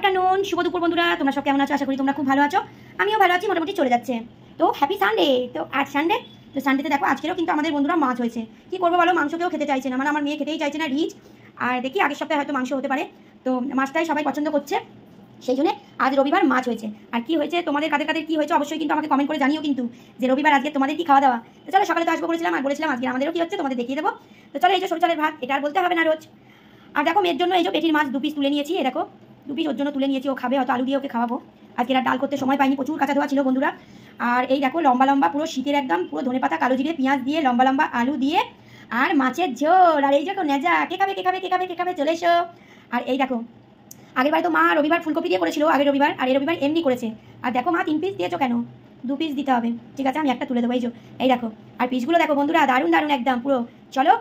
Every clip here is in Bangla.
আফটারনুন, শুভ দুপুর বন্ধুরা। তোমরা সব কেমন আছো? আশা করি তোমরা খুব ভালো আছো। আমিও ভালো আছি, মোটামুটি চলে যাচ্ছে। তো হ্যাপি সানডে। তো আজ সানডে, তো সানডেতে দেখো আজকেরও কিন্তু আমাদের বন্ধুরা মাছ হয়েছে। কি করবো বলো, মাংস কেউ খেতে চাইছে না, মানে আমার মেয়ে খেতেই চাইছে না রিচ। আর দেখি আগের সপ্তাহে হয়তো মাংস হতে পারে, তো মাছটাই সবাই পছন্দ করছে, সেই জন্য আজ রবিবার মাছ হয়েছে। আর কি হয়েছে তোমাদের কাদের কাদের কি হয়েছে অবশ্যই কিন্তু আমাকে কমেন্ট করে জানিও কিন্তু, যে রবিবার আজকে তোমাদের কি খাওয়া দাওয়া। তো চলো, সকালে তো আসবো বলেছিলাম, আর বলেছিলাম আজকে আমাদেরও কি হচ্ছে তোমাদের দেখিয়ে দেবো। তো চলো, এই যে সরু চালের ভাত, এটা আর বলতে হবে না রোজ। আর দেখো মেয়ের জন্য এই যে পেটির মাছ 2 পিস তুলে নিয়েছি, দেখো 2 পিস ওর জন্য তুলে নিয়েছি, ও খাবে, হয়তো আলু দিয়ে ওকে খাওয়াবো। আজকে আর ডাল করতে সময় পাইনি, প্রচুর কাঁচা ধোয়া ছিল বন্ধুরা। আর এই দেখো লম্বা লম্বা পুরো শীতের একদম পুরো ধনেপাতা কালো জিরে পেঁয়াজ দিয়ে লম্বা লম্বা আলু দিয়ে আর মাছের ঝোল। আর এই দেখো নেজা, কে খাবে কে খাবে কে খাবে কে খাবে, চলে এসো। আর এই দেখো আগের বার তো মা রবিবার ফুলকপি দিয়ে করেছিল আগের রবিবার, আর এই রবিবার এমনি করেছে। আর দেখো মা 3 পিস দিয়েছো কেন? 2 পিস দিতে হবে, ঠিক আছে আমি একটা তুলে দেবো। এই দেখো, আর পিসগুলো দেখো বন্ধুরা, দারুণ দারুণ একদম পুরো। চলো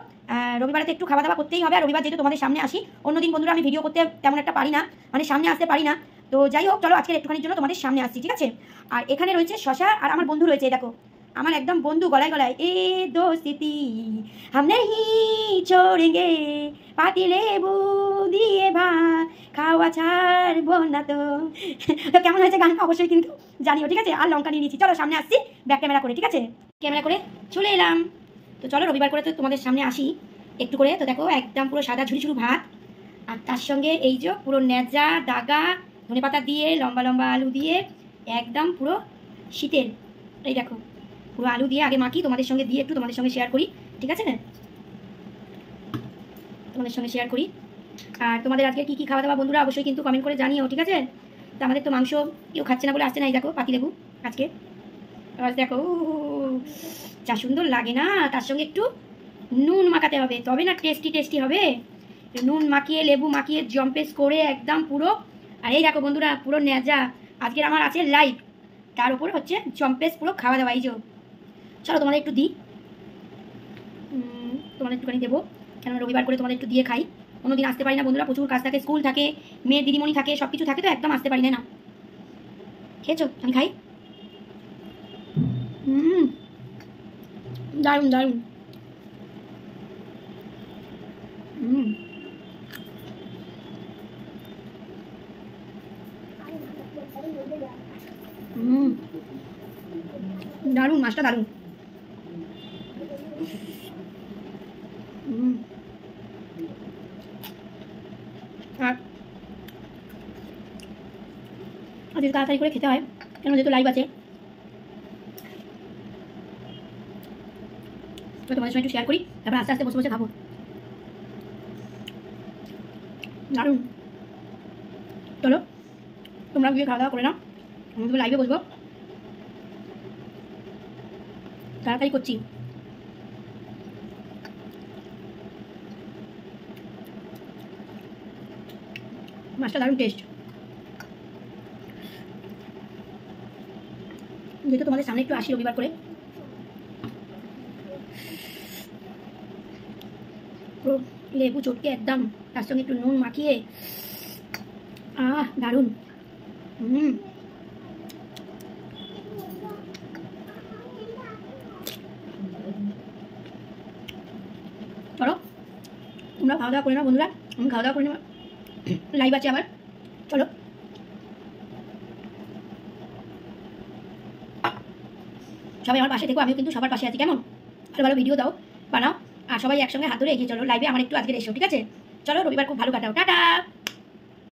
রবিবারে তো একটু খাওয়া দাওয়া করতেই হবে, আর রবিবার যেহেতু তোমাদের সামনে আসি, অন্যদিন বন্ধুরা আমি ভিডিও করতে তেমন একটা পারি না, মানে সামনে আসতে পারি না। তো যাই হোক, চলো আজকের একটুখানির জন্য তোমাদের সামনে আসছি, ঠিক আছে। আর এখানে রয়েছে শশা, আর আমার বন্ধু রয়েছে, দেখো আমার একদম বন্ধু গলায় গলায়, এ দোস্তি হাম নেহি ছোড়েঙ্গে, পাতি লেবু দিয়ে ভাত খাওয়া ছাড়বো না তো। তো কেমন হয়েছে গানটা অবশ্যই কিন্তু জানিও, ঠিক আছে। আর লঙ্কা নিয়ে নিচ্ছি, চলো সামনে আসছি ব্যাক ক্যামেরা করে, ঠিক আছে। ক্যামেরা করে চলে এলাম। তো চলো রবিবার করে তো তোমাদের সামনে আসি একটু করে। তো দেখো একদম পুরো সাদা ঝুড়ি ঝুড়ি ভাত, আর তার সঙ্গে এই যে পুরো নেজা দাগা ধনেপাতা দিয়ে লম্বা লম্বা আলু দিয়ে একদম পুরো শীতের। এই দেখো পুরো আলু দিয়ে আগে মাখি, তোমাদের সঙ্গে দিয়ে একটু তোমাদের সঙ্গে শেয়ার করি, ঠিক আছে না, তোমাদের সঙ্গে শেয়ার করি। আর তোমাদের আজকে কি কি খাওয়া দাওয়া বন্ধুরা অবশ্যই কিন্তু কমেন্ট করে জানিও, ঠিক আছে। তো আমাদের তো মাংস কেউ খাচ্ছে না বলে আসছে না, এই দেখো পাতি লেবু আজকে। আর দেখো যা সুন্দর লাগে না, তার সঙ্গে একটু নুন মাখাতে হবে, তবে না টেস্টি টেস্টি হবে। নুন মাখিয়ে লেবু মাখিয়ে জম্পেস করে একদম পুরো। আর এই দেখো বন্ধুরা পুরো নেজা, আজকের আমার আছে লাইভ, তার উপরে হচ্ছে জম্পেস পুরো খাওয়া দাওয়া। এই যে চলো তোমাদের একটু দিই, তোমাদের একটুখানি দেবো, কেন রবিবার করে তোমাদের একটু দিয়ে খাই। কোনোদিন আসতে পারি না বন্ধুরা, প্রচুর কাজ থাকে, স্কুল থাকে, মেয়ের দিদিমণি থাকে, সব কিছু থাকে, তো একদম আসতে পারি না। খেয়েছো? আমি খাই। দারুণ দারুণ। দারুণ, মাছটা দারুণ। আর আজকে তাড়াতাড়ি করে খেতে হয়, কেন যেহেতু লাইভ আছে, তো তোমাদের সঙ্গে একটু শেয়ার করি, তারপর আস্তে আস্তে বসে বসে খাবো। দারুণ। চলো তোমরা গিয়ে খাওয়া দাওয়া করে নাও, আমি তো লাইভে বসবো, তাড়াতাড়ি করছি। মাছটা দারুণ টেস্ট, যেহেতু তোমাদের সামনে একটু আসি রবিবার করে, পুরো লেবু চটকে একদম, তার সঙ্গে একটু নুন মাখিয়ে, দারুণ। চলো তোমরা খাওয়া দাওয়া করে নাও বন্ধুরা, আমি খাওয়া দাওয়া করে নেবো, লাইভ আছে আবার। চলো সবাই আমার পাশে থেকো, আমিও কিন্তু সবার পাশে আছি, কেমন? ভালো ভালো ভিডিও দাও, বানাও, আর সবাই একসঙ্গে হাত ধরে এগিয়ে চলো লাইভে আমার একটু আজকে এসো, ঠিক আছে। চলো রবিবার খুব ভালো কাটাও, টাটা।